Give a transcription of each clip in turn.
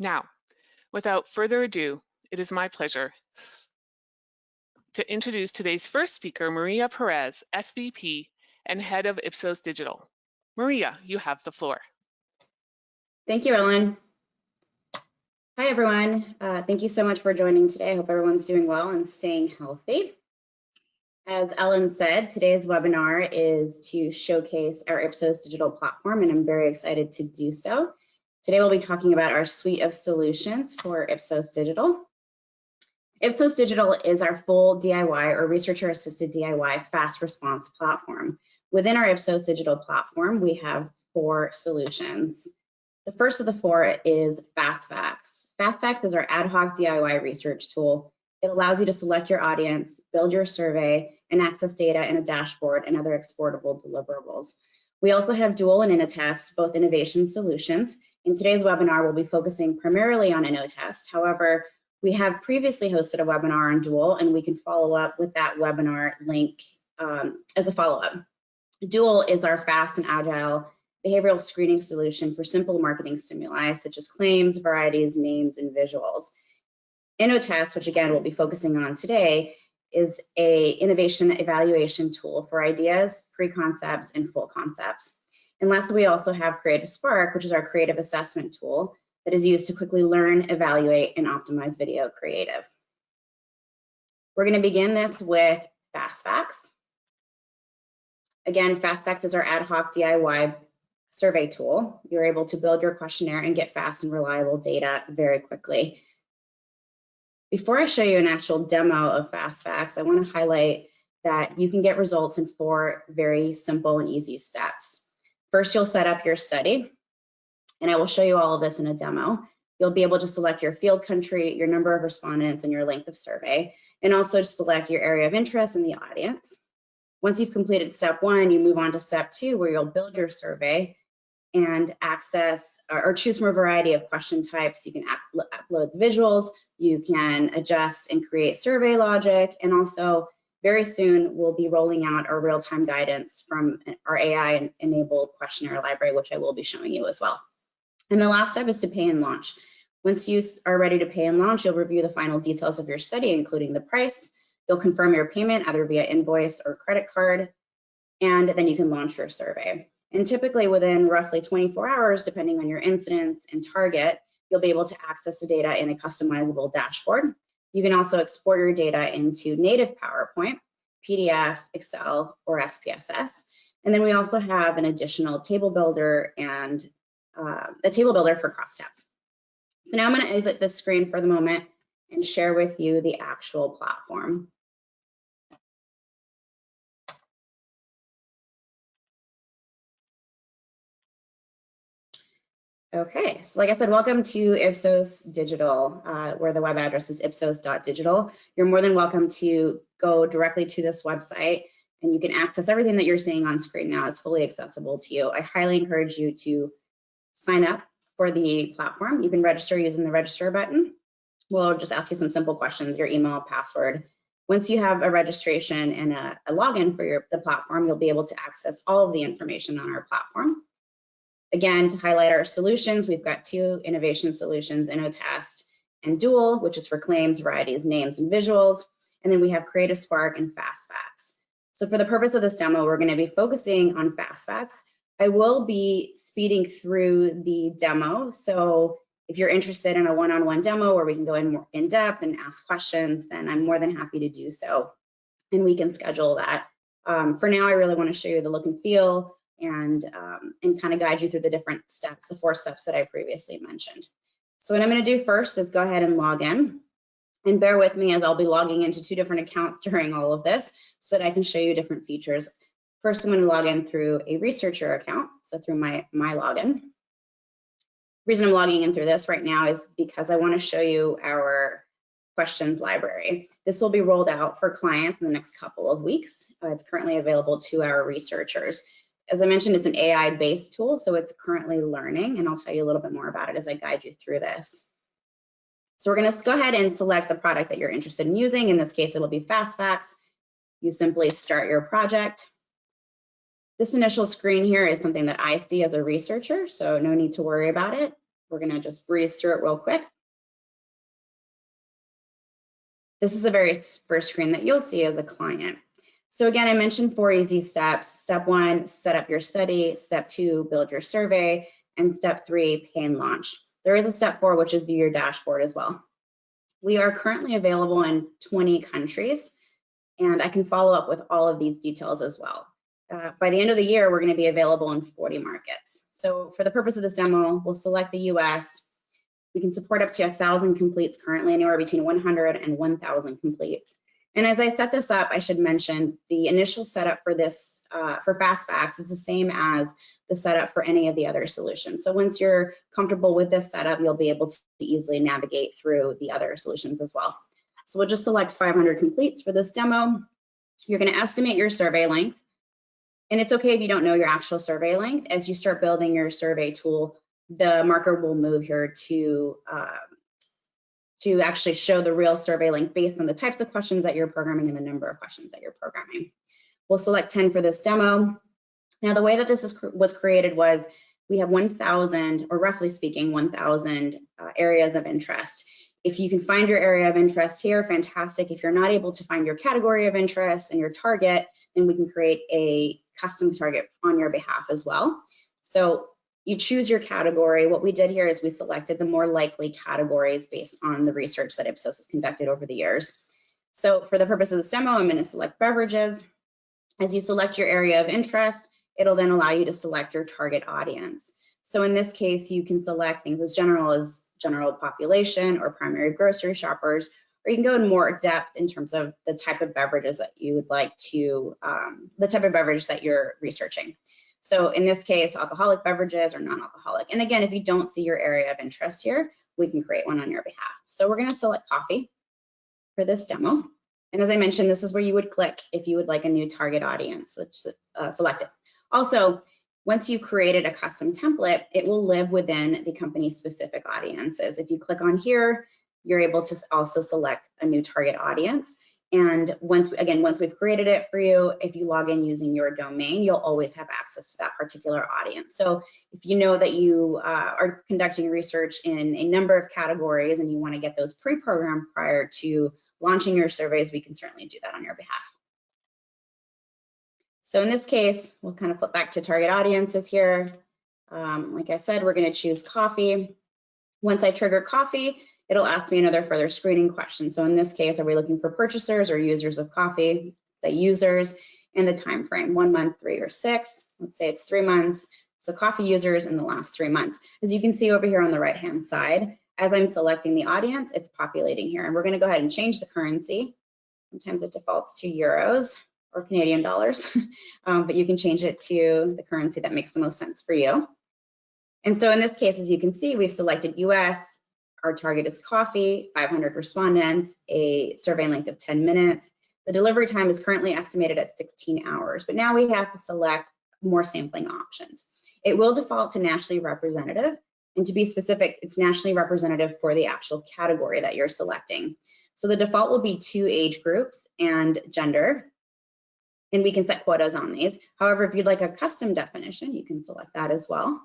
Now, without further ado, it is my pleasure to introduce today's first speaker, Maria Perez, SVP and Head of Ipsos.Digital. Maria, you have the floor. Thank you, Ellen. Hi, everyone. Thank you so much for joining today. I hope everyone's doing well and staying healthy. As Ellen said, today's webinar is to showcase our Ipsos.Digital platform, and I'm very excited to do so. Today, we'll be talking about our suite of solutions for Ipsos.Digital. Ipsos.Digital is our full DIY or researcher-assisted DIY fast response platform. Within our Ipsos.Digital platform, we have 4 solutions. The first of the 4 is FastFacts. FastFacts is our ad hoc DIY research tool. It allows you to select your audience, build your survey, and access data in a dashboard and other exportable deliverables. We also have Dual and InnoTest, both innovation solutions. In today's webinar, we'll be focusing primarily on InnoTest. However, we have previously hosted a webinar on Dual, and we can follow up with that webinar link as a follow-up. Dual is our fast and agile behavioral screening solution for simple marketing stimuli, such as claims, varieties, names, and visuals. InnoTest, which again we'll be focusing on today, is a innovation evaluation tool for ideas, pre-concepts, and full concepts. And lastly, we also have Creative Spark, which is our creative assessment tool that is used to quickly learn, evaluate, and optimize video creative. We're going to begin this with FastFacts. Again, FastFacts is our ad hoc DIY survey tool. You're able to build your questionnaire and get fast and reliable data very quickly. Before I show you an actual demo of FastFacts, I want to highlight that you can get results in 4 very simple and easy steps. First, you'll set up your study, and I will show you all of this in a demo. You'll be able to select your field country, your number of respondents, and your length of survey, and also select your area of interest in the audience. Once you've completed step 1, you move on to step 2, where you'll build your survey and access or choose from a variety of question types. You can upload the visuals, you can adjust and create survey logic, and also very soon we'll be rolling out our real-time guidance from our AI-enabled questionnaire library, which I will be showing you as well. And the last step is to pay and launch. Once you are ready to pay and launch, you'll review the final details of your study, including the price. You'll confirm your payment either via invoice or credit card, and then you can launch your survey. And typically within roughly 24 hours, depending on your incidence and target, you'll be able to access the data in a customizable dashboard. You can also export your data into native PowerPoint, PDF, Excel, or SPSS. And then we also have an additional table builder and a table builder for crosstabs. So now I'm going to exit this screen for the moment and share with you the actual platform. Okay, so like I said, welcome to Ipsos.Digital, where the web address is Ipsos.Digital. You're more than welcome to go directly to this website, and you can access everything that you're seeing on screen now. It's fully accessible to you. I highly encourage you to sign up for the platform. You can register using the register button. We'll just ask you some simple questions, your email, password. Once you have a registration and a login for the platform, you'll be able to access all of the information on our platform. Again, to highlight our solutions, we've got 2 innovation solutions, InnoTest and Dual, which is for claims, varieties, names, and visuals. And then we have Creative Spark and FastFacts. So for the purpose of this demo, we're going to be focusing on FastFacts. I will be speeding through the demo. So if you're interested in a one-on-one demo where we can go in more in depth and ask questions, then I'm more than happy to do so. And we can schedule that. For now, I really want to show you the look and feel and kind of guide you through the different steps, the 4 steps that I previously mentioned. So what I'm going to do first is go ahead and log in. And bear with me as I'll be logging into 2 different accounts during all of this so that I can show you different features. First, I'm going to log in through a researcher account, so through my login. The reason I'm logging in through this right now is because I want to show you our questions library. This will be rolled out for clients in the next couple of weeks. It's currently available to our researchers. As I mentioned, it's an AI-based tool, so it's currently learning, and I'll tell you a little bit more about it as I guide you through this. So we're going to go ahead and select the product that you're interested in using. In this case, it'll be FastFacts. You simply start your project. This initial screen here is something that I see as a researcher, so no need to worry about it. We're going to just breeze through it real quick. This is the very first screen that you'll see as a client. So again, I mentioned 4 easy steps. Step 1, set up your study. Step 2, build your survey. And step 3, pay and launch. There is a step 4, which is view your dashboard as well. We are currently available in 20 countries, and I can follow up with all of these details as well. By the end of the year, we're going to be available in 40 markets. So for the purpose of this demo, we'll select the US. We can support up to 1,000 completes currently, anywhere between 100 and 1,000 completes. And as I set this up, I should mention the initial setup for this, for FastFacts is the same as the setup for any of the other solutions. So once you're comfortable with this setup, you'll be able to easily navigate through the other solutions as well. So we'll just select 500 completes for this demo. You're going to estimate your survey length. And it's okay if you don't know your actual survey length. As you start building your survey tool, the marker will move here to actually show the real survey length based on the types of questions that you're programming and the number of questions that you're programming. We'll select 10 for this demo. Now, the way that this was created was we have 1,000, or roughly speaking, 1,000 areas of interest. If you can find your area of interest here, fantastic. If you're not able to find your category of interest and your target, then we can create a custom target on your behalf as well. So you choose your category. What we did here is we selected the more likely categories based on the research that Ipsos has conducted over the years. So for the purpose of this demo, I'm going to select beverages. As you select your area of interest, it'll then allow you to select your target audience. So in this case, you can select things as general population or primary grocery shoppers, or you can go in more depth in terms of the type of beverages that you would like to, the type of beverage that you're researching. So in this case, alcoholic beverages or non-alcoholic. And again, if you don't see your area of interest here, we can create one on your behalf. So we're going to select coffee for this demo. And as I mentioned, this is where you would click if you would like a new target audience. Let's select it. Also, once you've created a custom template, it will live within the company's specific audiences. If you click on here, you're able to also select a new target audience. And once we've created it for you, if you log in using your domain, you'll always have access to that particular audience. So if you know that you are conducting research in a number of categories and you want to get those pre-programmed prior to launching your surveys, we can certainly do that on your behalf. So in this case, we'll kind of flip back to target audiences here. Like I said, we're going to choose coffee. Once I trigger coffee, it'll ask me another further screening question. So in this case, are we looking for purchasers or users of coffee? The users, and the time frame, 1 month, 3, or 6. Let's say it's 3 months. So coffee users in the last 3 months. As you can see over here on the right-hand side, as I'm selecting the audience, it's populating here. And we're going to go ahead and change the currency. Sometimes it defaults to euros or Canadian dollars, but you can change it to the currency that makes the most sense for you. And so in this case, as you can see, we've selected US. Our target is coffee, 500 respondents, a survey length of 10 minutes. The delivery time is currently estimated at 16 hours, but now we have to select more sampling options. It will default to nationally representative, and to be specific, it's nationally representative for the actual category that you're selecting. So the default will be 2 age groups and gender, and we can set quotas on these. However, if you'd like a custom definition, you can select that as well,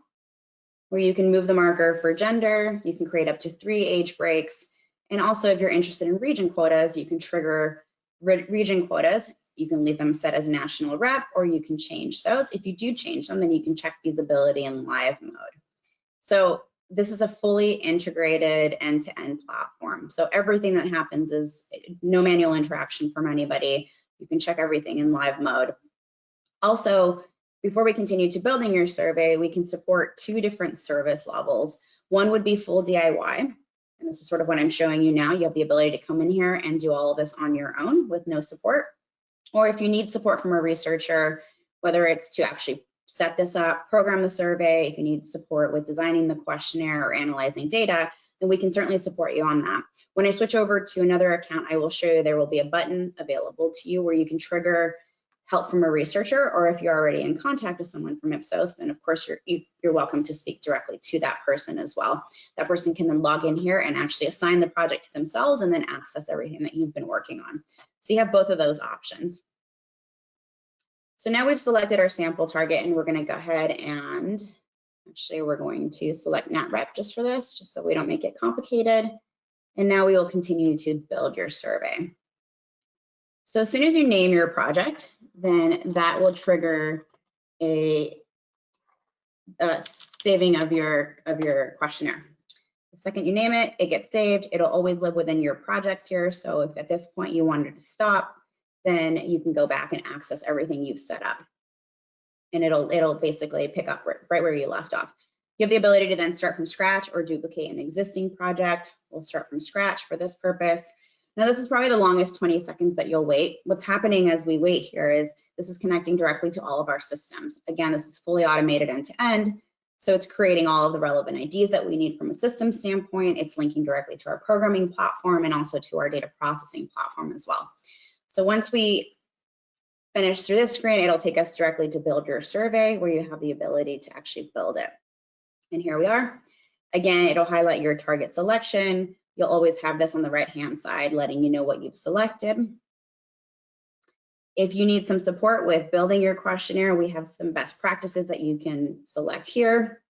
where you can move the marker for gender, you can create up to 3 age breaks, and also if you're interested in region quotas, you can trigger region quotas. You can leave them set as national rep, or you can change those. If you do change them, then you can check feasibility in live mode. So this is a fully integrated end-to-end platform. So everything that happens is no manual interaction from anybody. You can check everything in live mode. Also, before we continue to building your survey, we can support 2 different service levels. One would be full DIY, and this is sort of what I'm showing you now. You have the ability to come in here and do all of this on your own with no support. Or if you need support from a researcher, whether it's to actually set this up, program the survey, if you need support with designing the questionnaire or analyzing data, then we can certainly support you on that. When I switch over to another account, I will show you there will be a button available to you where you can trigger help from a researcher, or if you're already in contact with someone from Ipsos, then of course you're welcome to speak directly to that person as well. That person can then log in here and actually assign the project to themselves and then access everything that you've been working on. So you have both of those options. So now we've selected our sample target, and we're going to go ahead and Actually, we're going to select NatRep just for this, just so we don't make it complicated. And now we will continue to build your survey. So as soon as you name your project, then that will trigger a saving of your questionnaire. The second you name it, it gets saved. It'll always live within your projects here. So if at this point you wanted to stop, then you can go back and access everything you've set up. And it'll basically pick up right where you left off. You have the ability to then start from scratch or duplicate an existing project. We'll start from scratch for this purpose. Now this is probably the longest 20 seconds that you'll wait. What's happening as we wait here is this is connecting directly to all of our systems. Again, this is fully automated end to end. So it's creating all of the relevant IDs that we need from a system standpoint. It's linking directly to our programming platform and also to our data processing platform as well. So once we finish through this screen, it'll take us directly to build your survey where you have the ability to actually build it. And here we are. Again, it'll highlight your target selection. You'll always have this on the right-hand side, letting you know what you've selected. If you need some support with building your questionnaire, we have some best practices that you can select here.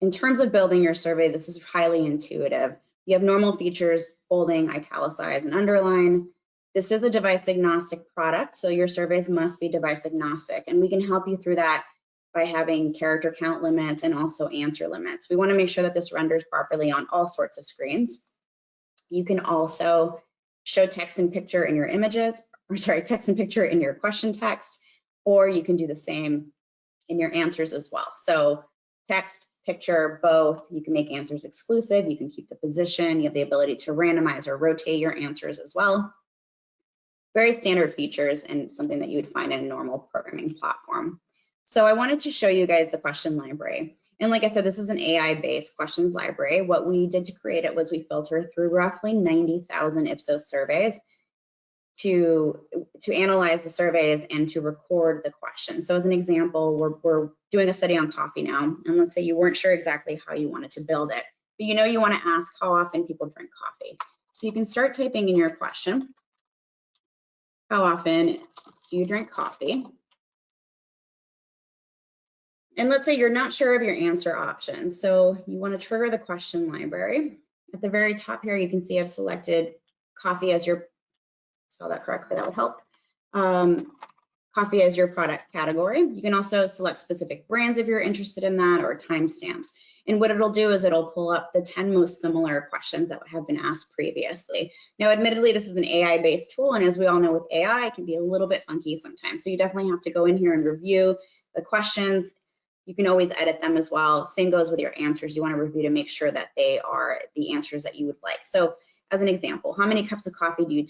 In terms of building your survey, this is highly intuitive. You have normal features, bolding, italicize, and underline. This is a device agnostic product, so your surveys must be device agnostic, and we can help you through that by having character count limits and also answer limits. We want to make sure that this renders properly on all sorts of screens. You can also show text and picture in your images, or sorry, text and picture in your question text, or you can do the same in your answers as well. So text, picture, both. You can make answers exclusive. You can keep the position. You have the ability to randomize or rotate your answers as well. Very standard features and something that you would find in a normal programming platform. So I wanted to show you guys the question library. And like I said, this is an AI-based questions library. What we did to create it was we filtered through roughly 90,000 Ipsos surveys to analyze the surveys and to record the questions. So as an example, we're doing a study on coffee now, and let's say you weren't sure exactly how you wanted to build it, but you know you want to ask how often people drink coffee. So you can start typing in your question, how often do you drink coffee? And let's say you're not sure of your answer options. So you want to trigger the question library. At the very top here, you can see I've selected coffee as your, spell that correctly, that would help. Coffee as your product category. You can also select specific brands if you're interested in that, or timestamps. And what it'll do is it'll pull up the 10 most similar questions that have been asked previously. Now, admittedly, this is an AI-based tool, and as we all know with AI, it can be a little bit funky sometimes. So you definitely have to go in here and review the questions. You can always edit them as well. Same goes with your answers. You want to review to make sure that they are the answers that you would like. So as an example, how many cups of coffee do you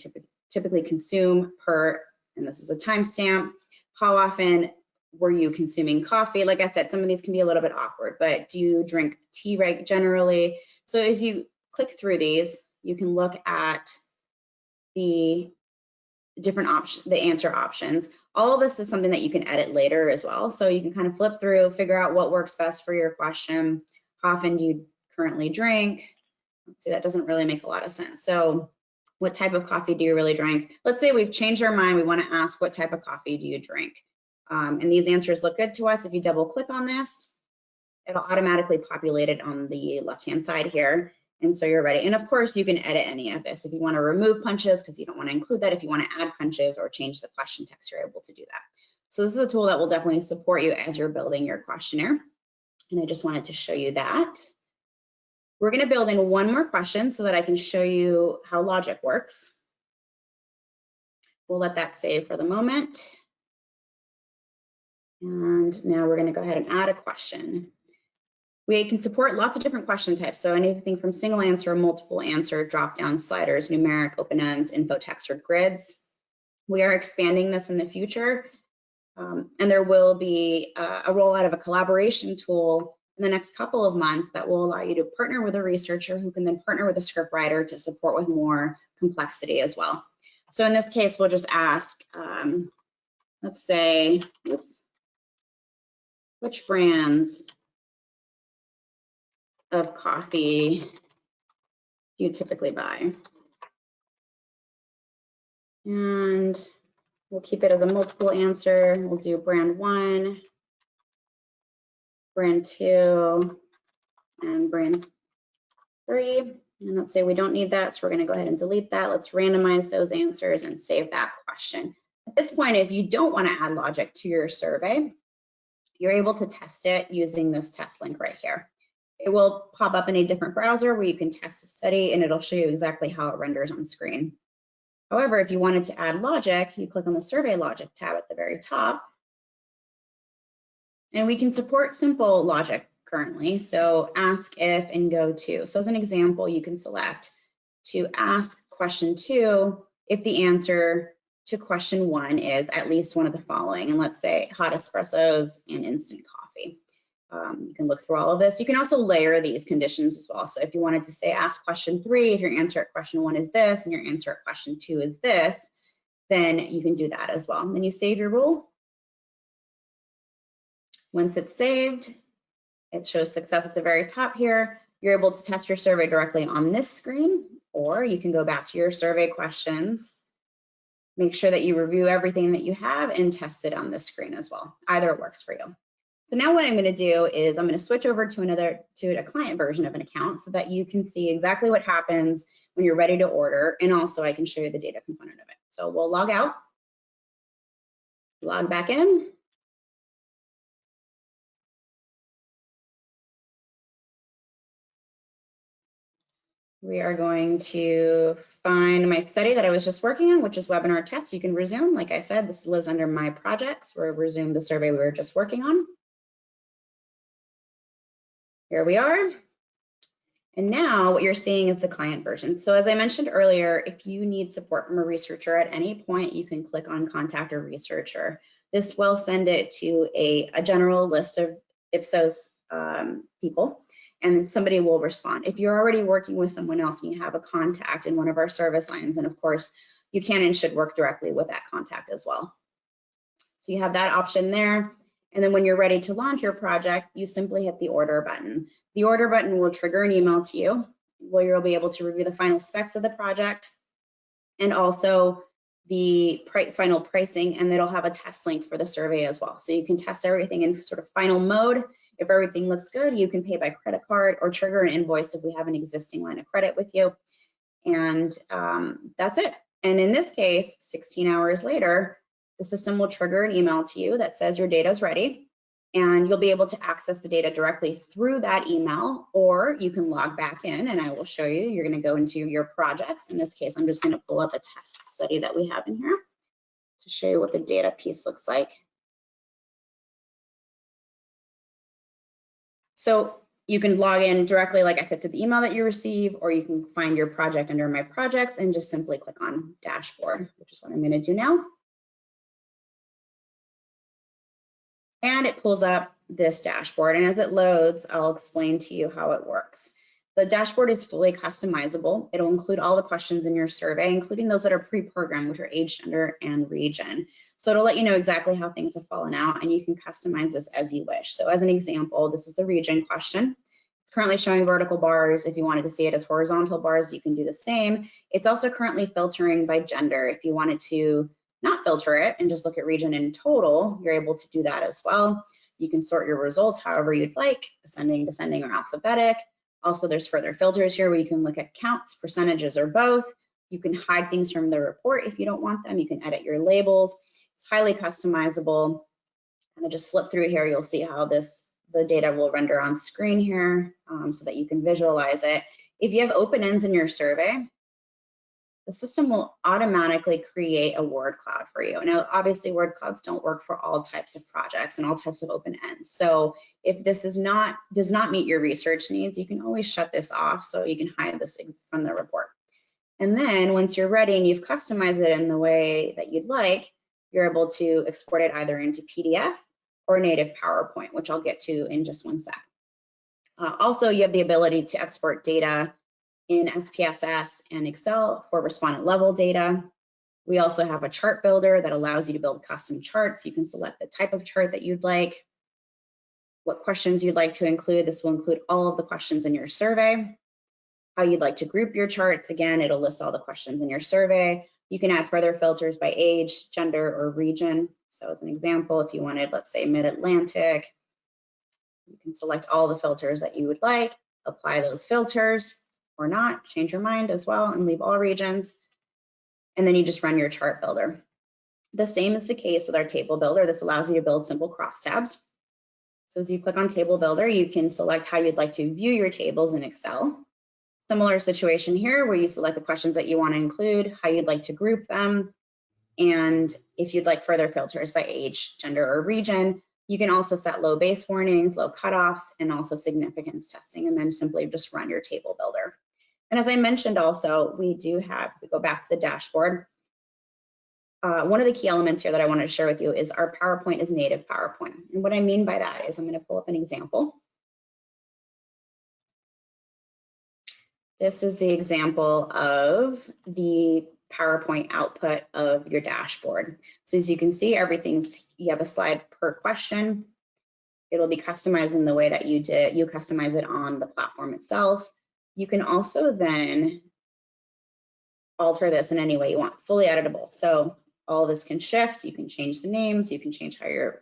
typically consume per, and this is a timestamp, how often were you consuming coffee? Like I said, some of these can be a little bit awkward, but do you drink tea generally? So as you click through these, you can look at the different options, the answer options. All of this is something that you can edit later as well. So you can kind of flip through, figure out what works best for your question. How often do you currently drink? Let's see, that doesn't really make a lot of sense. So what type of coffee do you really drink? Let's say we've changed our mind. We want to ask, what type of coffee do you drink? And these answers look good to us. If you double click on this, it'll automatically populate it on the left-hand side here. And so you're ready. And of course, you can edit any of this. If you want to remove punches because you don't want to include that, if you want to add punches or change the question text, you're able to do that. So this is a tool that will definitely support you as you're building your questionnaire. And I just wanted to show you that. We're going to build in one more question so that I can show you how logic works. We'll let that save for the moment. And now we're going to go ahead and add a question. We can support lots of different question types. So anything from single answer, multiple answer, drop-down sliders, numeric, open ends, info text, or grids. We are expanding this in the future. And there will be a rollout of a collaboration tool in the next couple of months that will allow you to partner with a researcher who can then partner with a script writer to support with more complexity as well. So in this case, we'll just ask, let's say, oops, which brands of coffee do you typically buy? And we'll keep it as a multiple answer. We'll do brand 1, brand 2, and brand 3. And let's say we don't need that, so we're going to go ahead and delete that. Let's randomize those answers and save that question. At this point, if you don't want to add logic to your survey, you're able to test it using this test link right here. It will pop up in a different browser where you can test the study, and it'll show you exactly how it renders on screen. However, if you wanted to add logic, you click on the Survey Logic tab at the very top, and we can support simple logic currently. So ask, if, and go to. So as an example, you can select to ask question 2 if the answer to question 1 is at least one of the following, and let's say hot espressos and instant coffee. You can look through all of this. You can also layer these conditions as well. So if you wanted to say ask question 3, if your answer at question 1 is this and your answer at question 2 is this, then you can do that as well. And then you save your rule. Once it's saved, it shows success at the very top here. You're able to test your survey directly on this screen, or you can go back to your survey questions, make sure that you review everything that you have, and test it on this screen as well. Either works for you. So now what I'm going to do is I'm going to switch over to a client version of an account so that you can see exactly what happens when you're ready to order, and also I can show you the data component of it. So we'll log out, log back in. We are going to find my study that I was just working on, which is webinar test. You can resume. Like I said, this lives under my projects. We'll resume the survey we were just working on. Here we are. And now what you're seeing is the client version. So as I mentioned earlier, if you need support from a researcher at any point, you can click on contact a researcher. This will send it to a general list of Ipsos people, and somebody will respond. If you're already working with someone else and you have a contact in one of our service lines, and of course, you can and should work directly with that contact as well. So you have that option there. And then when you're ready to launch your project, you simply hit the order button. The order button will trigger an email to you where you'll be able to review the final specs of the project and also the final pricing, and it'll have a test link for the survey as well. So you can test everything in sort of final mode. If everything looks good, you can pay by credit card or trigger an invoice if we have an existing line of credit with you. And that's it. And in this case, 16 hours later, the system will trigger an email to you that says your data is ready, and you'll be able to access the data directly through that email, or you can log back in and I will show you. You're going to go into your projects. In this case, I'm just going to pull up a test study that we have in here to show you what the data piece looks like. So you can log in directly, like I said, to the email that you receive, or you can find your project under My Projects and just simply click on Dashboard, which is what I'm going to do now. And it pulls up this dashboard. And as it loads, I'll explain to you how it works. The dashboard is fully customizable. It'll include all the questions in your survey, including those that are pre-programmed, which are age, gender, and region. So it'll let you know exactly how things have fallen out, and you can customize this as you wish. So as an example, this is the region question. It's currently showing vertical bars. If you wanted to see it as horizontal bars, you can do the same. It's also currently filtering by gender. If you wanted to not filter it and just look at region in total, you're able to do that as well. You can sort your results however you'd like, ascending, descending, or alphabetic. Also, there's further filters here where you can look at counts, percentages, or both. You can hide things from the report if you don't want them. You can edit your labels. It's highly customizable. Kind of just flip through here, you'll see how the data will render on screen here so that you can visualize it. If you have open ends in your survey, the system will automatically create a word cloud for you. Now, obviously, word clouds don't work for all types of projects and all types of open ends. So if this does not meet your research needs, you can always shut this off so you can hide this from the report. And then once you're ready and you've customized it in the way that you'd like, you're able to export it either into PDF or native PowerPoint, which I'll get to in just one sec. Also, you have the ability to export data in SPSS and Excel for respondent level data. We also have a chart builder that allows you to build custom charts. You can select the type of chart that you'd like, what questions you'd like to include. This will include all of the questions in your survey, how you'd like to group your charts. Again, it'll list all the questions in your survey. You can add further filters by age, gender, or region. So as an example, if you wanted, let's say, Mid-Atlantic, You can select all the filters that you would like, apply those filters or not, change your mind as well and leave all regions. And then you just run your chart builder. The same is the case with our table builder. This allows you to build simple crosstabs. So as you click on table builder, you can select how you'd like to view your tables in Excel. Similar situation here where you select the questions that you want to include, how you'd like to group them, and if you'd like further filters by age, gender, or region. You can also set low base warnings, low cutoffs, and also significance testing, and then simply just run your table builder. And as I mentioned also, we go back to the dashboard. One of the key elements here that I wanted to share with you is our PowerPoint is native PowerPoint. And what I mean by that is I'm going to pull up an example. This is the example of the PowerPoint output of your dashboard. So as you can see, you have a slide per question. It'll be customized in the way that you customize it on the platform itself. You can also then alter this in any way you want, fully editable. So all this can shift, you can change the names, you can change how you're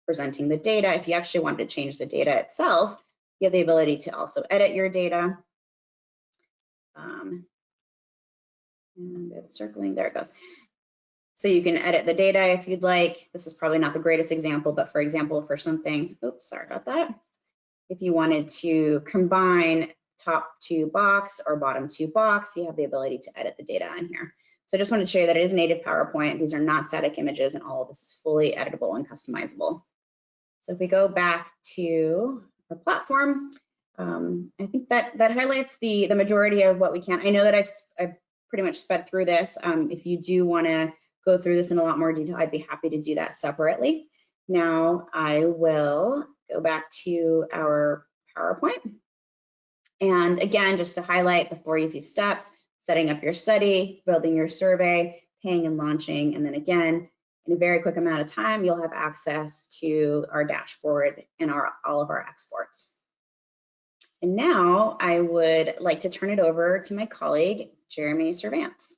presenting the data. If you actually wanted to change the data itself, you have the ability to also edit your data. And it's circling, there it goes. So you can edit the data if you'd like. This is probably not the greatest example, but for example, for something, oops, sorry about that. If you wanted to combine top 2 box or bottom 2 box, you have the ability to edit the data in here. So I just wanted to show you that it is native PowerPoint. These are not static images, and all of this is fully editable and customizable. So if we go back to our platform, I think that highlights the majority of what we can. I know that I've pretty much sped through this. If you do want to go through this in a lot more detail, I'd be happy to do that separately. Now I will go back to our PowerPoint. And again, just to highlight the 4 easy steps: setting up your study, building your survey, paying and launching, and then again, in a very quick amount of time, you'll have access to our dashboard and all of our exports. And now I would like to turn it over to my colleague, Jeremy Servance.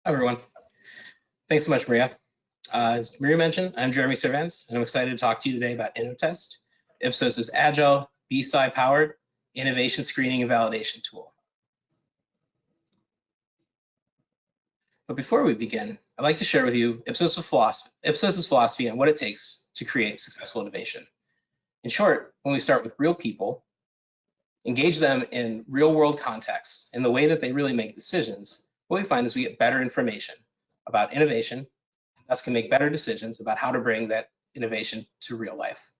Hi, everyone. Thanks so much, Maria. As Maria mentioned, I'm Jeremy Servance, and I'm excited to talk to you today about InnoTest, Ipsos's agile, BSci-powered innovation screening and validation tool. But before we begin, I'd like to share with you Ipsos's philosophy on what it takes to create successful innovation. In short, when we start with real people, engage them in real-world context in the way that they really make decisions, what we find is we get better information about innovation, and thus can make better decisions about how to bring that innovation to real life.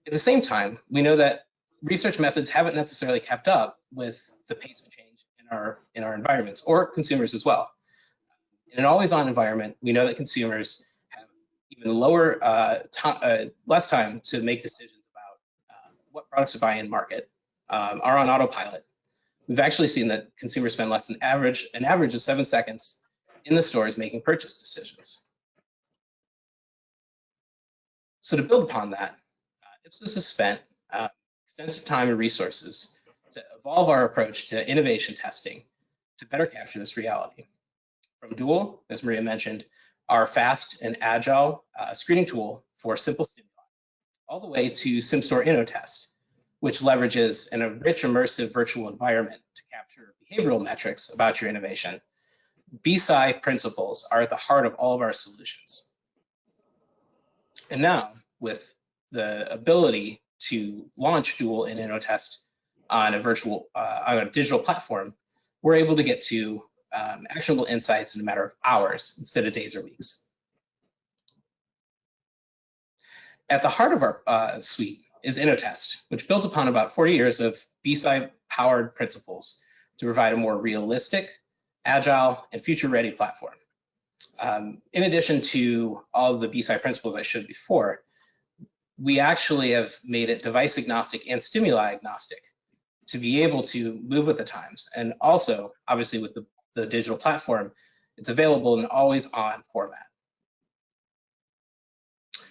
At the same time, we know that research methods haven't necessarily kept up with the pace of change in our environments, or consumers as well. In an always-on environment, we know that consumers have even less time to make decisions about what products to buy in market, are on autopilot. We've actually seen that consumers spend an average of 7 seconds in the stores making purchase decisions. So to build upon that, Ipsos has spent extensive time and resources to evolve our approach to innovation testing to better capture this reality. From Dual, as Maria mentioned, our fast and agile screening tool for simple stimuli, all the way to SimStore InnoTest, which leverages a rich, immersive virtual environment to capture behavioral metrics about your innovation. BSci principles are at the heart of all of our solutions. And now, with the ability to launch Dual and InnoTest on a digital platform, we're able to get to actionable insights in a matter of hours instead of days or weeks. At the heart of our suite is InnoTest, which builds upon about 40 years of BSci-powered principles to provide a more realistic, agile, and future-ready platform. In addition to all of the BSci principles I showed before, we actually have made it device agnostic and stimuli agnostic to be able to move with the times. And also, obviously, with the digital platform, it's available in an always-on format.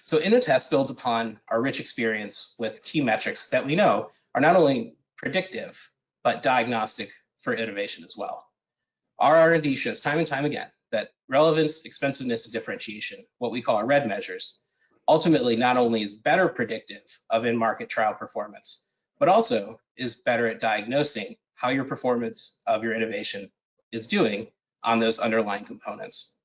So InnoTest builds upon our rich experience with key metrics that we know are not only predictive, but diagnostic for innovation as well. Our R&D shows time and time again that relevance, expensiveness, and differentiation, what we call our red measures, ultimately not only is better predictive of in-market trial performance, but also is better at diagnosing how your performance of your innovation is doing on those underlying components.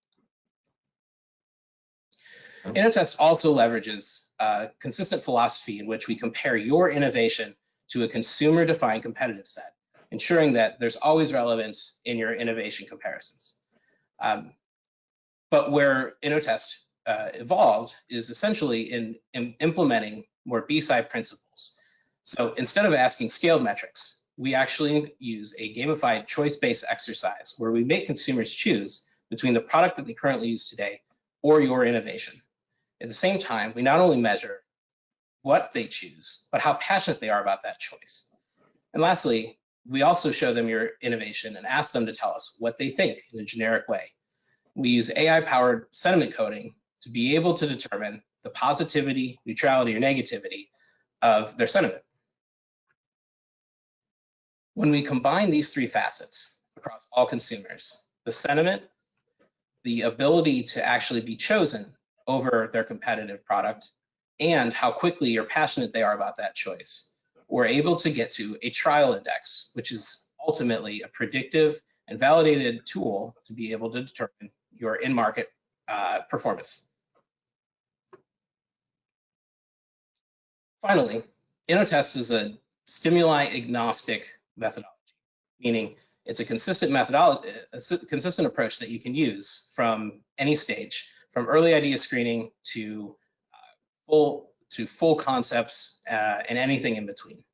InnoTest also leverages a consistent philosophy in which we compare your innovation to a consumer-defined competitive set, ensuring that there's always relevance in your innovation comparisons. But where InnoTest evolved is essentially in implementing more B-side principles. So instead of asking scaled metrics, we actually use a gamified choice-based exercise where we make consumers choose between the product that they currently use today or your innovation. At the same time, we not only measure what they choose, but how passionate they are about that choice. And lastly, we also show them your innovation and ask them to tell us what they think in a generic way. We use AI-powered sentiment coding to be able to determine the positivity, neutrality, or negativity of their sentiment. When we combine these three facets across all consumers, the sentiment, the ability to actually be chosen over their competitive product, and how quickly or passionate they are about that choice, we're able to get to a trial index, which is ultimately a predictive and validated tool to be able to determine your in-market performance. Finally, InnoTest is a stimuli-agnostic methodology, meaning it's a consistent methodology, a consistent approach that you can use from any stage, from early idea screening to full concepts and anything in between.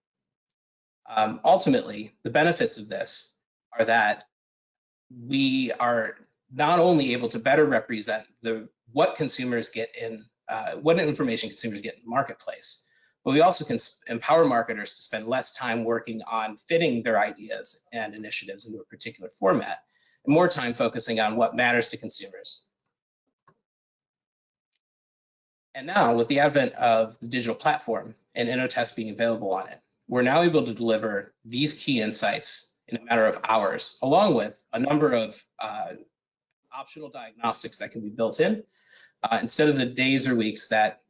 Ultimately, the benefits of this are that we are not only able to better represent what consumers get in, what information consumers get in the marketplace, but we also can empower marketers to spend less time working on fitting their ideas and initiatives into a particular format, and more time focusing on what matters to consumers. And now, with the advent of the digital platform and InnoTest being available on it, we're now able to deliver these key insights in a matter of hours, along with a number of optional diagnostics that can be built in, instead of the days or weeks that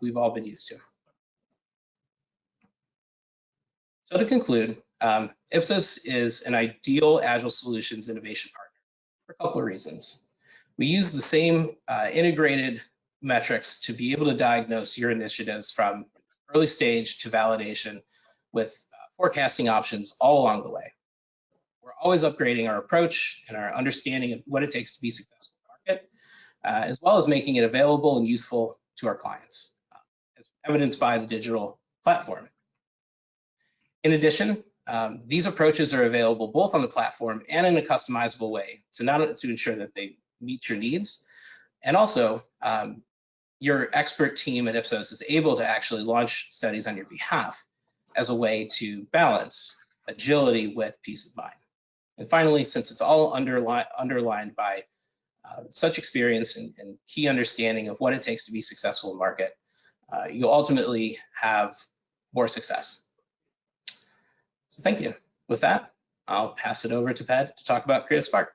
we've all been used to. So to conclude, Ipsos is an ideal Agile Solutions innovation partner for a couple of reasons. We use the same integrated metrics to be able to diagnose your initiatives from early stage to validation with forecasting options all along the way. We're always upgrading our approach and our understanding of what it takes to be successful in the market, as well as making it available and useful to our clients, as evidenced by the digital platform. In addition, these approaches are available both on the platform and in a customizable way to ensure that they meet your needs. And also, your expert team at Ipsos is able to actually launch studies on your behalf as a way to balance agility with peace of mind. And finally, since it's all underlined by such experience and key understanding of what it takes to be successful in market, you'll ultimately have more success. So thank you. With that, I'll pass it over to Ped to talk about Creative Spark.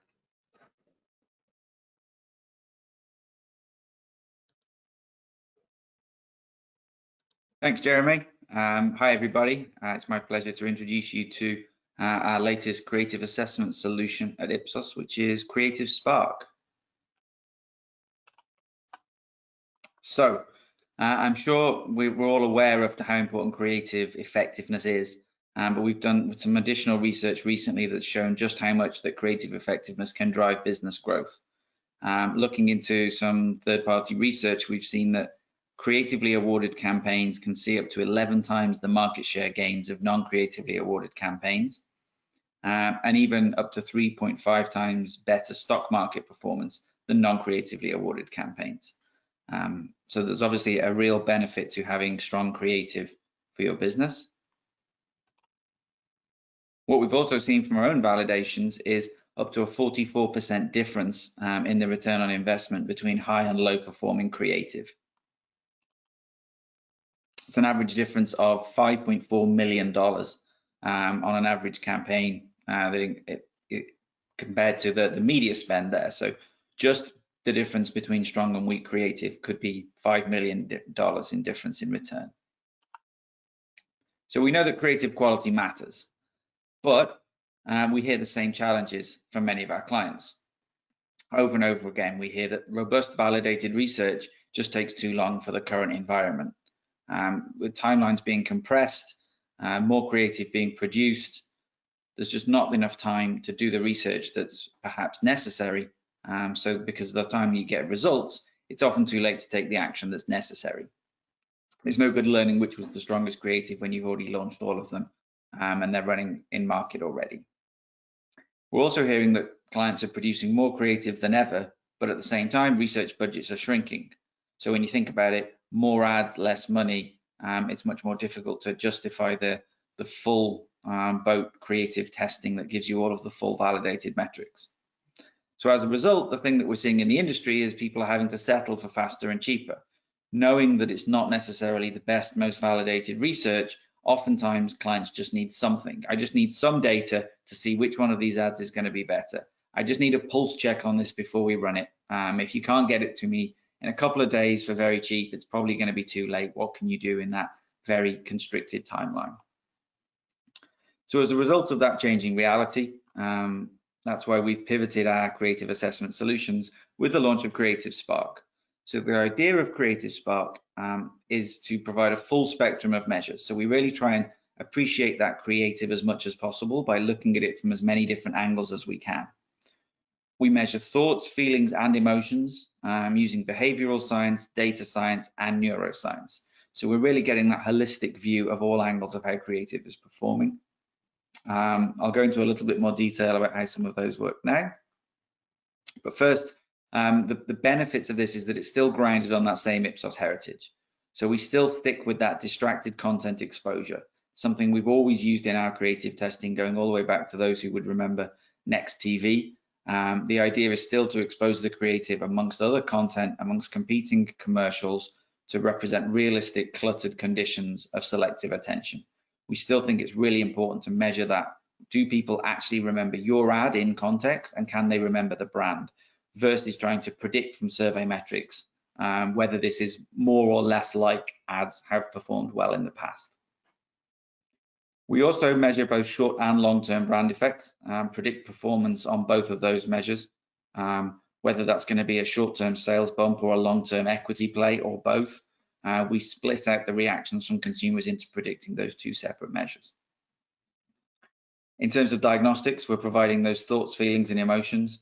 Thanks, Jeremy. Hi, everybody. It's my pleasure to introduce you to our latest creative assessment solution at Ipsos, which is Creative Spark. So I'm sure we're all aware of how important creative effectiveness is, but we've done some additional research recently that's shown just how much that creative effectiveness can drive business growth. Looking into some third-party research, we've seen that creatively awarded campaigns can see up to 11 times the market share gains of non-creatively awarded campaigns, and even up to 3.5 times better stock market performance than non-creatively awarded campaigns. So there's obviously a real benefit to having strong creative for your business. What we've also seen from our own validations is up to a 44% difference in the return on investment between high and low performing creative. It's an average difference of $5.4 million on an average campaign compared to the media spend there. So Just the difference between strong and weak creative could be $5 million in difference in return. So we know that creative quality matters, but we hear the same challenges from many of our clients. Over and over again, we hear that robust, validated research just takes too long for the current environment. With timelines being compressed, more creative being produced, there's just not enough time to do the research that's perhaps necessary. So because by the time you get results, it's often too late to take the action that's necessary. There's no good learning which was the strongest creative when you've already launched all of them and they're running in market already. We're also hearing that clients are producing more creative than ever, but at the same time, research budgets are shrinking. So when you think about it, more ads, less money, it's much more difficult to justify the full boat creative testing that gives you all of the full validated metrics. So as a result, the thing that we're seeing in the industry is people are having to settle for faster and cheaper, knowing that it's not necessarily the best, most validated research. Oftentimes clients just need something. I just need some data to see which one of these ads is going to be better. I just need a pulse check on this before we run it. If you can't get it to me in a couple of days for very cheap, it's probably going to be too late. What can you do in that very constricted timeline? So as a result of that changing reality, that's why we've pivoted our creative assessment solutions with the launch of Creative Spark. So the idea of Creative Spark is to provide a full spectrum of measures. So we really try and appreciate that creative as much as possible by looking at it from as many different angles as we can. We measure thoughts, feelings, and emotions using behavioral science, data science, and neuroscience. So we're really getting that holistic view of all angles of how creative is performing. I'll go into a little bit more detail about how some of those work now. But first, the benefits of this is that it's still grounded on that same Ipsos heritage. So we still stick with that distracted content exposure, something we've always used in our creative testing, going all the way back to those who would remember Next TV. The idea is still to expose the creative amongst other content, amongst competing commercials, to represent realistic, cluttered conditions of selective attention. We still think it's really important to measure that. Do people actually remember your ad in context, and can they remember the brand, versus trying to predict from survey metrics whether this is more or less like ads have performed well in the past. We also measure both short and long-term brand effects, predict performance on both of those measures, whether that's going to be a short-term sales bump or a long-term equity play or both. We split out the reactions from consumers into predicting those two separate measures. In terms of diagnostics, we're providing those thoughts, feelings, and emotions.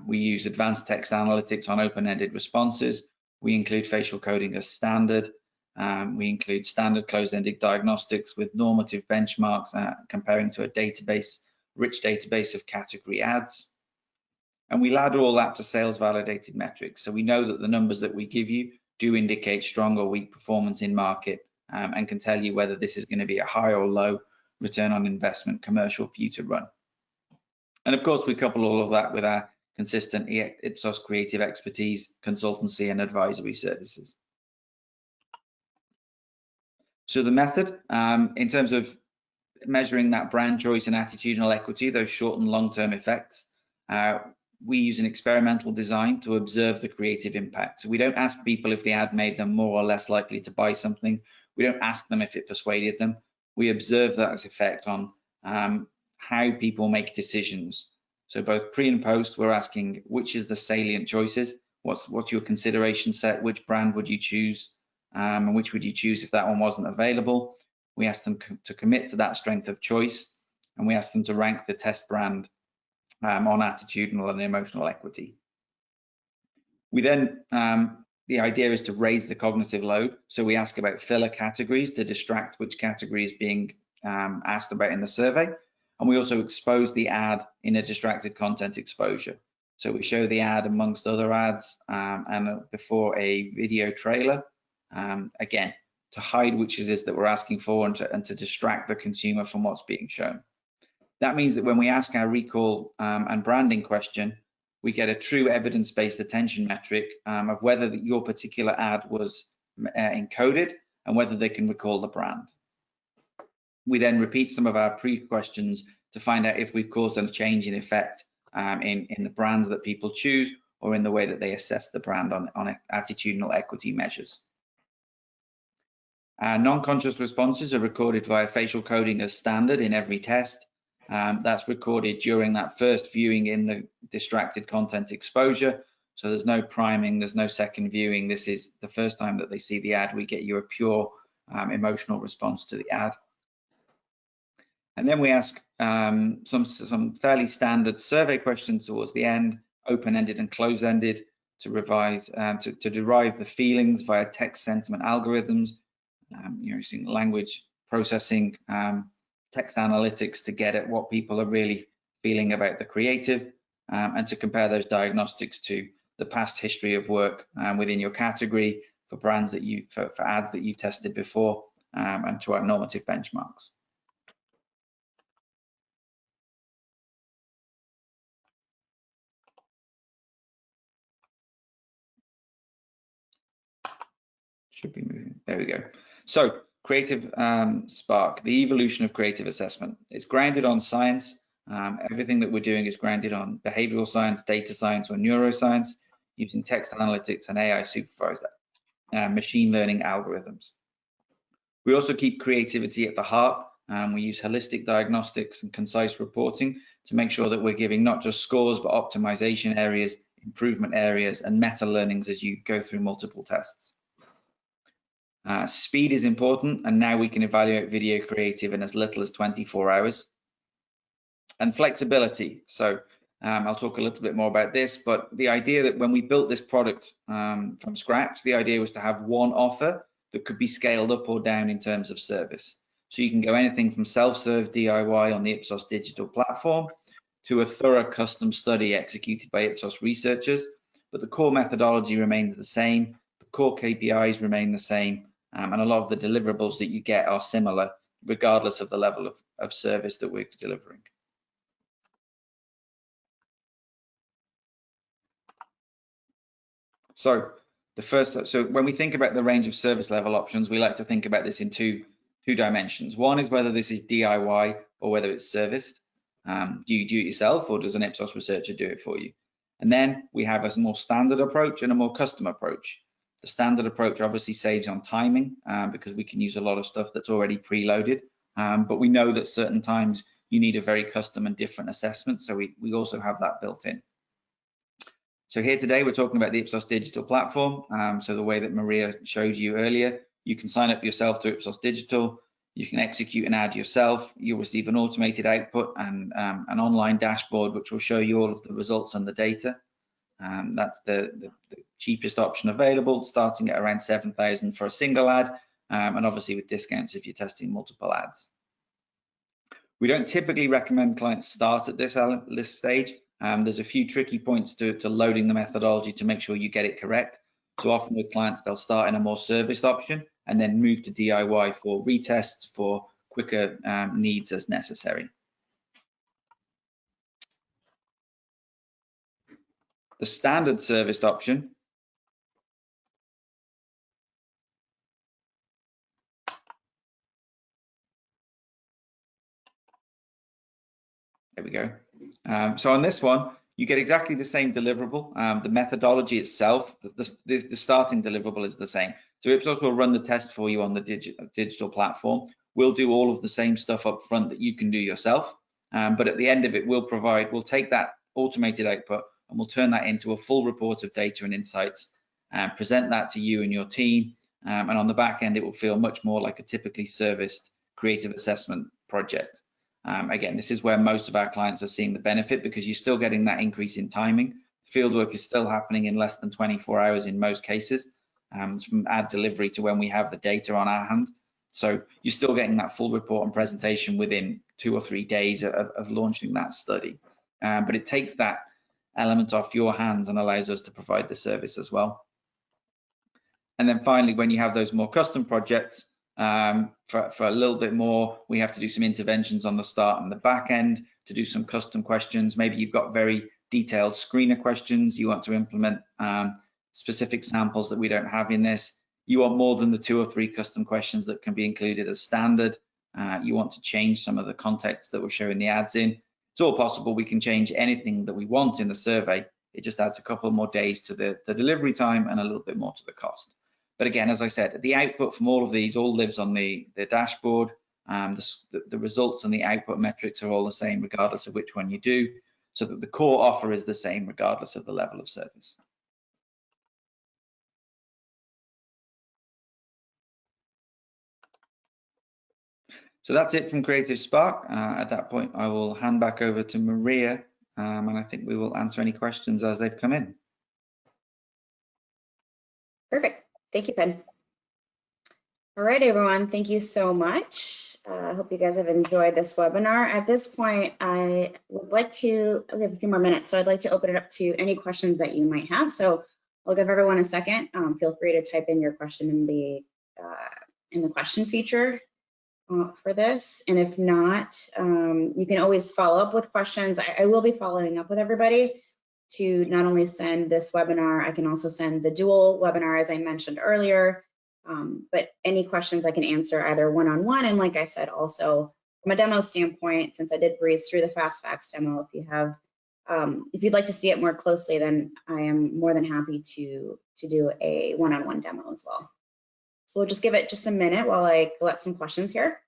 We use advanced text analytics on open-ended responses. We include facial coding as standard. We include standard closed-ended diagnostics with normative benchmarks comparing to a rich database of category ads. And we ladder all that to sales validated metrics. So we know that the numbers that we give you do indicate strong or weak performance in market and can tell you whether this is going to be a high or low return on investment commercial for you to run. And of course, we couple all of that with our consistent Ipsos creative expertise, consultancy, and advisory services. So the method, in terms of measuring that brand choice and attitudinal equity, those short and long-term effects, we use an experimental design to observe the creative impact. So we don't ask people if the ad made them more or less likely to buy something. We don't ask them if it persuaded them. We observe that effect on how people make decisions. So both pre and post, we're asking which is the salient choices, what's your consideration set, which brand would you choose, and which would you choose if that one wasn't available. We ask them to commit to that strength of choice, and we ask them to rank the test brand on attitudinal and emotional equity. We then, the idea is to raise the cognitive load. So we ask about filler categories to distract which category is being asked about in the survey. And we also expose the ad in a distracted content exposure. So we show the ad amongst other ads and before a video trailer, again, to hide which it is that we're asking for and to distract the consumer from what's being shown. That means that when we ask our recall and branding question, we get a true evidence-based attention metric of whether your particular ad was encoded and whether they can recall the brand. We then repeat some of our pre-questions to find out if we've caused a change in effect in the brands that people choose, or in the way that they assess the brand on attitudinal equity measures. Non-conscious responses are recorded via facial coding as standard in every test. That's recorded during that first viewing in the distracted content exposure. So there's no priming, there's no second viewing. This is the first time that they see the ad, we get you a pure emotional response to the ad. And then we ask some fairly standard survey questions towards the end, open-ended and closed-ended, to revise to derive the feelings via text sentiment algorithms, using language processing, text analytics to get at what people are really feeling about the creative, and to compare those diagnostics to the past history of work within your category for brands that for ads that you've tested before, and to our normative benchmarks. Should be moving. There we go. So creative spark, the evolution of creative assessment. It's grounded on science. Everything that we're doing is grounded on behavioral science, data science, or neuroscience, using text analytics and AI supervised machine learning algorithms. We also keep creativity at the heart. We use holistic diagnostics and concise reporting to make sure that we're giving not just scores, but optimization areas, improvement areas, and meta learnings as you go through multiple tests. Speed is important, and now we can evaluate video creative in as little as 24 hours. And flexibility. So I'll talk a little bit more about this, but the idea that when we built this product from scratch, the idea was to have one offer that could be scaled up or down in terms of service. So you can go anything from self-serve DIY on the Ipsos.Digital platform to a thorough custom study executed by Ipsos researchers, but the core methodology remains the same, the core KPIs remain the same, and a lot of the deliverables that you get are similar, regardless of the level of service that we're delivering. So when we think about the range of service level options, we like to think about this in two dimensions. One is whether this is DIY or whether it's serviced. Do you do it yourself, or does an Ipsos researcher do it for you? And then we have a more standard approach and a more custom approach. The standard approach obviously saves on timing because we can use a lot of stuff that's already preloaded. But we know that certain times you need a very custom and different assessment, so we also have that built in. So here today, we're talking about the Ipsos.Digital platform. So the way that Maria showed you earlier, you can sign up yourself to Ipsos.Digital. You can execute an ad yourself. You'll receive an automated output and an online dashboard, which will show you all of the results and the data. That's the cheapest option available, starting at around 7,000 for a single ad, and obviously with discounts if you're testing multiple ads. We don't typically recommend clients start at this stage. There's a few tricky points to loading the methodology to make sure you get it correct. So often with clients, they'll start in a more serviced option and then move to DIY for retests for quicker needs as necessary. The standard serviced option there we go. So on this one, you get exactly the same deliverable. The methodology itself, the starting deliverable is the same. So Ipsos will run the test for you on the digital platform. We'll do all of the same stuff up front that you can do yourself. But at the end of it, we'll take that automated output and we'll turn that into a full report of data and insights and present that to you and your team. And on the back end, it will feel much more like a typically serviced creative assessment project. Again, this is where most of our clients are seeing the benefit because you're still getting that increase in timing. Fieldwork is still happening in less than 24 hours in most cases, from ad delivery to when we have the data on our hand. So you're still getting that full report and presentation within 2 or 3 days of launching that study. But it takes that element off your hands and allows us to provide the service as well. And then finally, when you have those more custom projects, for a little bit more, we have to do some interventions on the start and the back end to do some custom questions. Maybe you've got very detailed screener questions. You want to implement specific samples that we don't have in this. You want more than the 2 or 3 custom questions that can be included as standard. You want to change some of the context that we're showing the ads in. It's all possible. We can change anything that we want in the survey, It just adds a couple more days to the delivery time and a little bit more to the cost. But again, as I said, the output from all of these all lives on the dashboard. The results and the output metrics are all the same regardless of which one you do, so that the core offer is the same regardless of the level of service. So that's it from Creative Spark. At that point, I will hand back over to Maria, and I think we will answer any questions as they've come in. Perfect. Thank you, Ben. All right, everyone. Thank you so much. I hope you guys have enjoyed this webinar. At this point, I would like to, we have a few more minutes, so I'd like to open it up to any questions that you might have. So I'll give everyone a second. Feel free to type in your question in the question feature for this. And if not, you can always follow up with questions. I will be following up with everybody to not only send this webinar, I can also send the dual webinar, as I mentioned earlier. But any questions I can answer either one-on-one, and like I said, also from a demo standpoint, since I did breeze through the Fast Facts demo, if you'd like to see it more closely, then I am more than happy to do a one-on-one demo as well. So we'll just give it just a minute while I collect some questions here.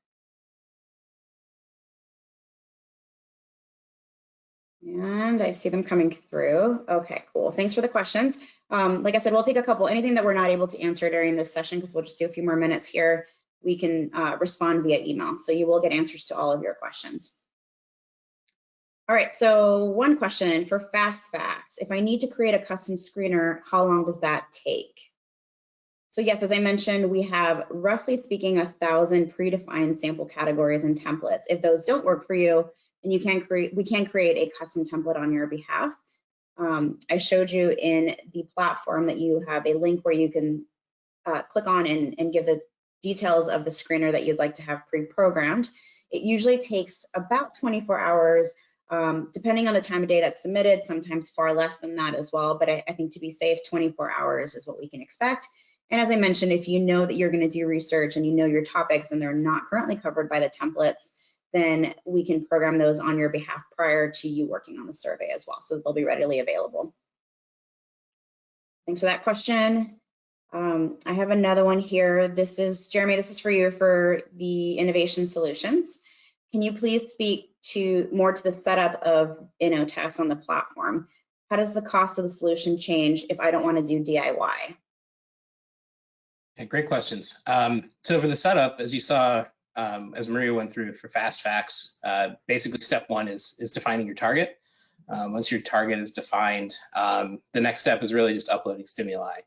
And I see them coming through. Okay, cool. Thanks for the questions. Like I said, we'll take a couple. Anything that we're not able to answer during this session, because we'll just do a few more minutes here, we can respond via email. So you will get answers to all of your questions. All right, so one question for Fast Facts. If I need to create a custom screener, how long does that take? So yes, as I mentioned, we have, roughly speaking, 1,000 predefined sample categories and templates. If those don't work for you, and we can create a custom template on your behalf. I showed you in the platform that you have a link where you can click on and give the details of the screener that you'd like to have pre-programmed. It usually takes about 24 hours, depending on the time of day that's submitted, sometimes far less than that as well, but I think to be safe, 24 hours is what we can expect. And as I mentioned, if you know that you're going to do research and you know your topics and they're not currently covered by the templates, then we can program those on your behalf prior to you working on the survey as well, so they'll be readily available. Thanks for that question. I have another one here. This is, Jeremy, this is for you for the innovation solutions. Can you please speak more to the setup of InnoTest on the platform? How does the cost of the solution change if I don't want to do DIY? Yeah, great questions. So for the setup, as you saw, as Maria went through for Fast Facts, basically step one is defining your target. Once your target is defined, the next step is really just uploading stimuli.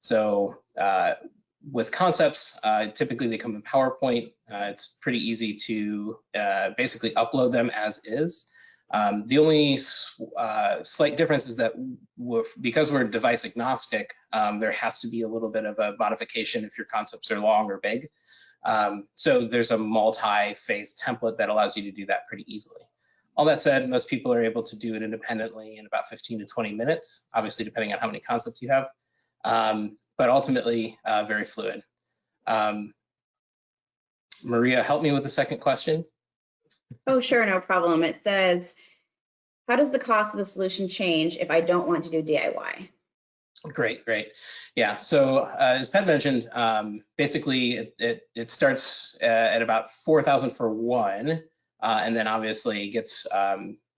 So with concepts, typically they come in PowerPoint. It's pretty easy to basically upload them as is. The only slight difference is that because we're device agnostic, there has to be a little bit of a modification if your concepts are long or big. So there's a multi-phase template that allows you to do that pretty easily. All that said, most people are able to do it independently in about 15 to 20 minutes, obviously depending on how many concepts you have, but ultimately very fluid. Maria, help me with the second question. Oh, sure, no problem. It says, how does the cost of the solution change if I don't want to do DIY? Great. Yeah, so as Pat mentioned, basically it starts at about 4,000 for one, and then obviously it gets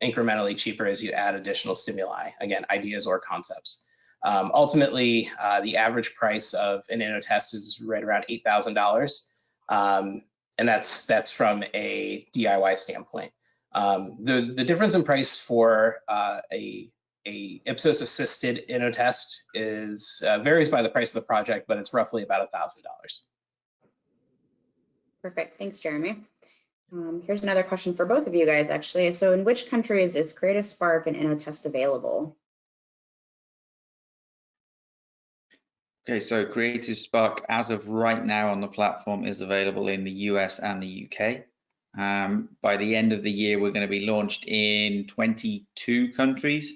incrementally cheaper as you add additional stimuli, again, ideas or concepts. Ultimately, the average price of an InnoTest is right around $8,000, and that's from a DIY standpoint. The difference in price for a Ipsos assisted InnoTest is varies by the price of the project, but it's roughly about $1,000. Perfect, thanks, Jeremy. Here's another question for both of you guys, actually. So in which countries is Creative Spark and InnoTest available? Okay, so Creative Spark, as of right now on the platform, is available in the US and the UK. By the end of the year, we're going to be launched in 22 countries.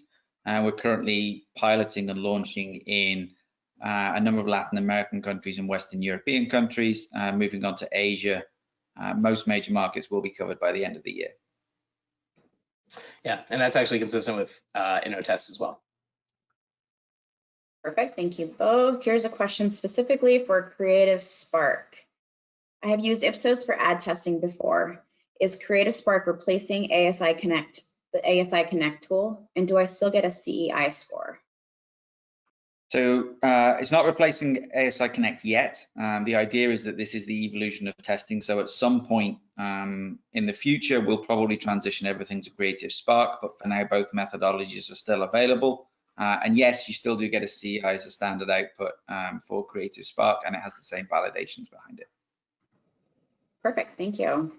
We're currently piloting and launching in a number of Latin American countries and Western European countries, moving on to Asia. Most major markets will be covered by the end of the year. Yeah, and that's actually consistent with InnoTest as well. Perfect, thank you both. Here's a question specifically for Creative Spark. I have used Ipsos for ad testing before. Is Creative Spark replacing ASI Connect, the ASI Connect tool? And do I still get a CEI score? So it's not replacing ASI Connect yet. The idea is that this is the evolution of testing. So at some point in the future, we'll probably transition everything to Creative Spark, but for now, both methodologies are still available. And yes, you still do get a CEI as a standard output for Creative Spark, and it has the same validations behind it. Perfect, thank you.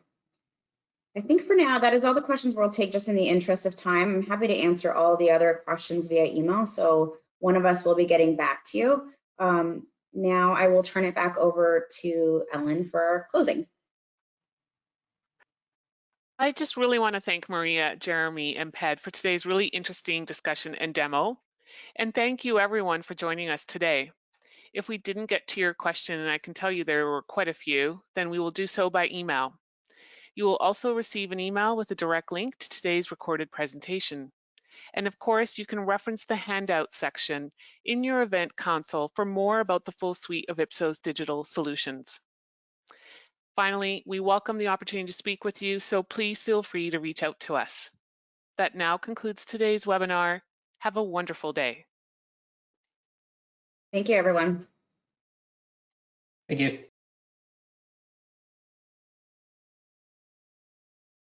I think for now, that is all the questions we'll take just in the interest of time. I'm happy to answer all the other questions via email, so one of us will be getting back to you. Now I will turn it back over to Ellen for closing. I just really want to thank Maria, Jeremy, and Ped for today's really interesting discussion and demo. And thank you everyone for joining us today. If we didn't get to your question, and I can tell you there were quite a few, then we will do so by email. You will also receive an email with a direct link to today's recorded presentation. And of course, you can reference the handout section in your event console for more about the full suite of Ipsos.Digital solutions. Finally, we welcome the opportunity to speak with you, so please feel free to reach out to us. That now concludes today's webinar. Have a wonderful day. Thank you, everyone. Thank you.